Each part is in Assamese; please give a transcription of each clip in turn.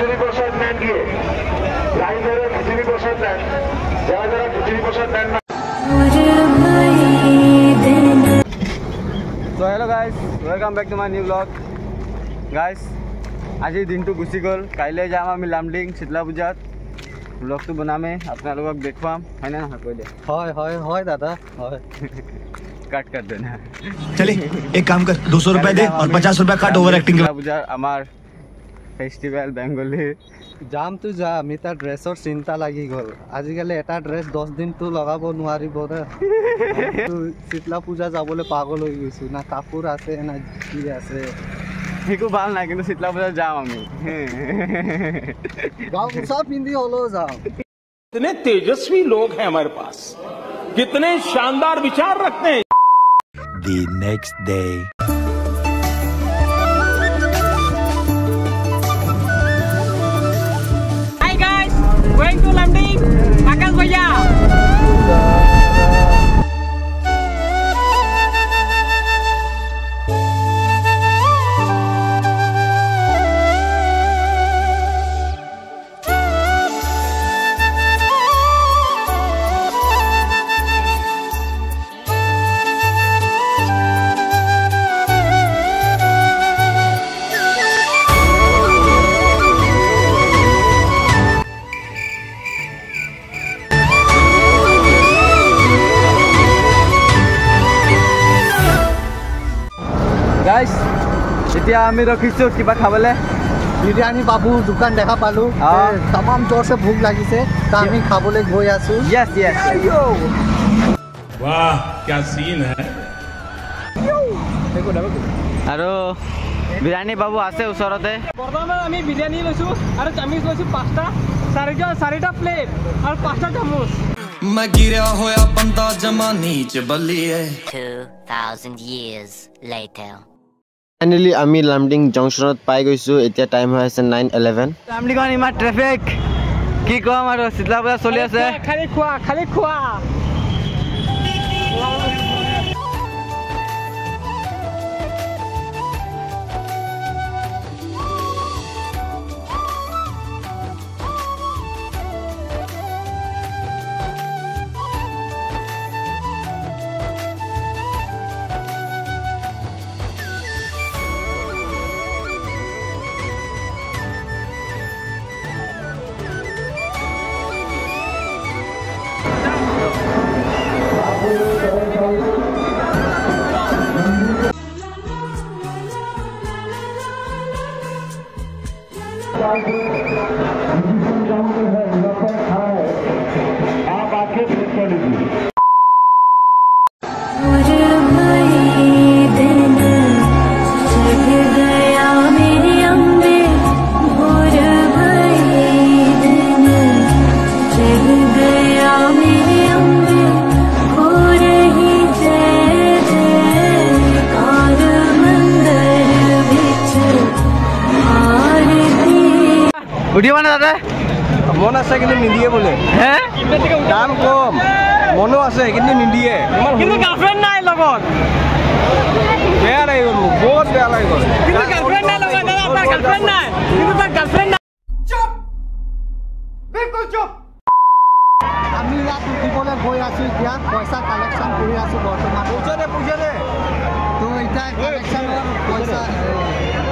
খিচুড়ি প্রসাদ নেন গিয়ে লাইন ধরে খিচুড়ি প্রসাদ নেন যারা যারা খিচুড়ি প্রসাদ নেন না। So hello guys, welcome back to my new vlog. Guys, আজি দিনটো গুচি গ'ল, কাইলৈ যাম আমি লামডিং শীতলা পূজাত। ব্লগটো বনামে আপোনালোকক দেখুৱাম, হয়নে নহয় কৈ দে। হয় হয় হয় দাদা হয়। কাট कर देना। चलिए एक काम कर 200 रुपए दे और 50 रुपए काट ओवर एक्टिंग के। পূজা আমাৰ ফেষ্টিভেল বেংগলী যাম তো যাম, এটা ড্ৰেছৰ চিন্তা লাগি গ'ল। আজিকালি এটা ড্ৰেছ 10 দিনটো লগাব নোৱাৰিব না। শীতলা পূজা যাবলৈ পাগল হৈ গৈছো, না কাপোৰ আছে না কি আছে। একো ভাল নাই, কিন্তু শীতলা পূজা যাম আমি। গামোচা পিন্ধি হ'লেও যাম। कितने तेजस्वी लोग हैं हमारे पास, कितने शानदार विचार रखते हैं। The next day. Hi guys, going to Lamding, Akas Bhaiya. Guys এতিয়া আমি ৰখিছোঁ কিবা খাবলৈ। বিৰিয়ানী বাবু দোকান দেখা পালোঁ, তামাম জোৰছে ভোক লাগিছে, আমি খাবলৈ গৈ আছোঁ। য়েছ য়েছ। वाह क्या सीन है। আৰু বিৰিয়ানী বাবু আছে ওচৰতে। বৰ্তমান আমি বিৰিয়ানী লৈছোঁ আৰু চামিচ লৈছোঁ 5টা, 4টা প্লেট আৰু 5টা চামুচ। मैं गिरा होया बंदा जमा नीच बल्लिए। 2000 years later. ফাইনেলি আমি লামডিং জংচনত পাই গৈছোঁ। এতিয়া টাইম হৈ আছে 9:11। লামডিঙত ইমান ট্ৰেফিক, কি ক'ম আৰু শীতলা পূজা চলি আছে। খালি খোৱা। आप आके चेक कर लीजिए। উঠিব নে তাতে? মন আছে কিন্তু নিদিয়ে বোলে। হে দাম কম, মনো আছে কিন্তু নিদিয়ে। কিন্তু গাৰ্লফ্ৰেণ্ড নাই লগত। বেয়া লাগি গ'ল, বহুত বেয়া লাগি গ'ল। কিন্তু গাৰ্লফ্ৰেণ্ড নাই লগত, দাদা আপোনাৰ গাৰ্লফ্ৰেণ্ড নাই, কিন্তু তাৰ গাৰ্লফ্ৰেণ্ড নাই। আমি ইয়াত উঠিবলৈ গৈ আছোঁ, এতিয়া পইচা কালেকশ্যন কৰি আছোঁ বৰ্তমান। তো এতিয়া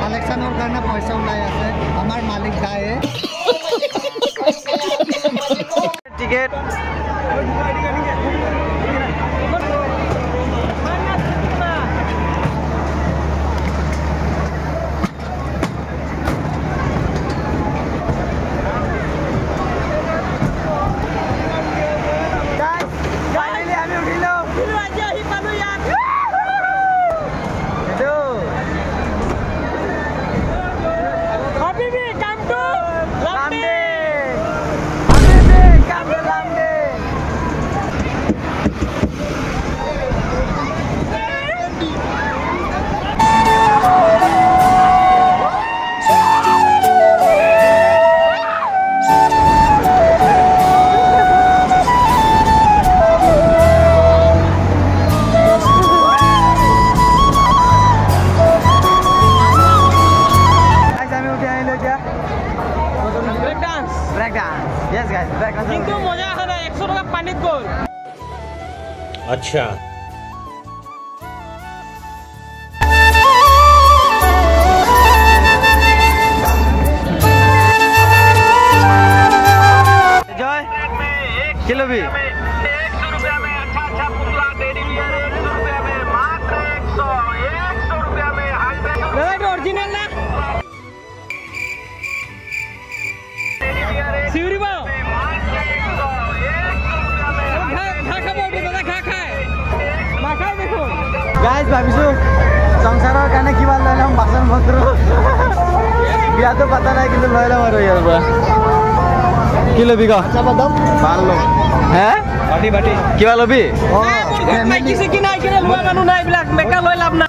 কালেকশ্যনৰ কাৰণে পইচা ওলাই আছে আমাৰ মালিক দায়ে। Ticket back down. Yes, guys, back on the কিন্তু road. মজা আছে না 100 টাকা পানীত গ'ল अच्छा Joy, kilo bhi. অরিজিনাল না সিউরি বাও খা খাব দাদা খা খায় মাখাই দেখুন Guys, ভাবিছোঁ সংসাৰৰ কাৰণে কিবা লৈ ল'ম বাচন পত্ৰ বিয়াতো পাতা নাই কিন্তু লৈ ল'ম আৰু ইয়াৰ পৰা কি ল'বি ক ভাল ল'ম হে বাটি কিবা ল'বি মাইকিছে কি নাই কিনে লোৱা মানুহ নাই এইবিলাক মেকা লৈ লাভ নাই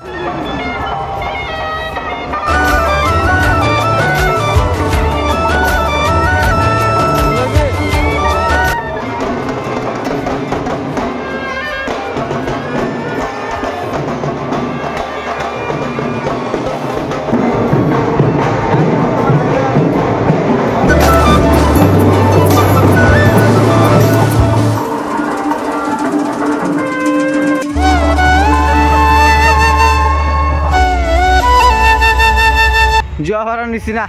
যোৱাবাৰৰ নিচিনা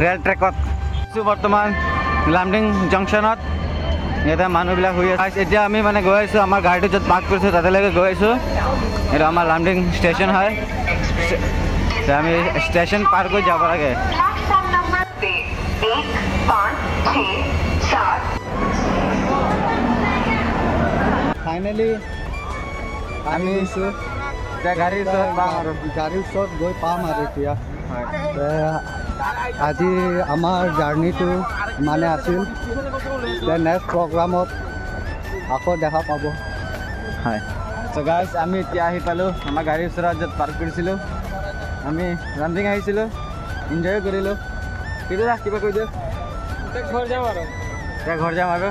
ৰেল ট্ৰেকত বৰ্তমান লামডিং জংচনত ইয়াতে মানুহবিলাক শুই আছে এতিয়া আমি মানে গৈ আছোঁ আমাৰ গাড়ীটো য'ত পাৰ্ক কৰিছোঁ তাতেলৈকে গৈ আছোঁ এইটো আমাৰ লামডিং ষ্টেচন হয় আমি ষ্টেচন পাৰ কৰি যাব লাগে ফাইনেলি আমি এতিয়া গাড়ীৰ ওচৰত পাম আৰু গাড়ীৰ ওচৰত গৈ পাম আৰু এতিয়া আজি আমাৰ জাৰ্ণিটো মানে আছিল নেক্সট প্ৰগ্ৰামত আকৌ দেখা পাব হয় চ' গাইজ আমি এতিয়া আহি পালোঁ আমাৰ গাড়ীৰ ওচৰত য'ত পাৰ্ক কৰিছিলোঁ আমি লামডিং আহিছিলোঁ এনজয় কৰিলোঁ কিন্তু কিবা কৈ দিয়ক ঘৰ যাওঁ আৰু এতিয়া ঘৰ যাম আৰু